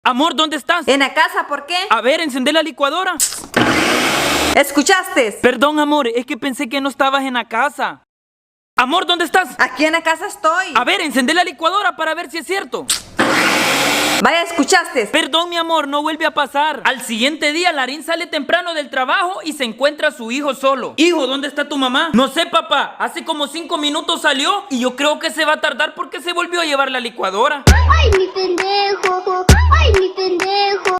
Amor, ¿dónde estás? En la casa, ¿por qué? A ver, encendé la licuadora. ¿Escuchaste? Perdón, amor, es que pensé que no estabas en la casa. Amor, ¿dónde estás? Aquí en la casa estoy. A ver, encendé la licuadora para ver si es cierto. Vaya, ¿escuchaste? Perdón, mi amor, no vuelve a pasar. Al siguiente día, Larín sale temprano del trabajo y se encuentra a su hijo solo. Hijo, ¿dónde está tu mamá? No sé, papá. Hace como 5 minutos salió y yo creo que se va a tardar porque se volvió a llevar la licuadora. Ay, mi pendejo. Ay, mi pendejo.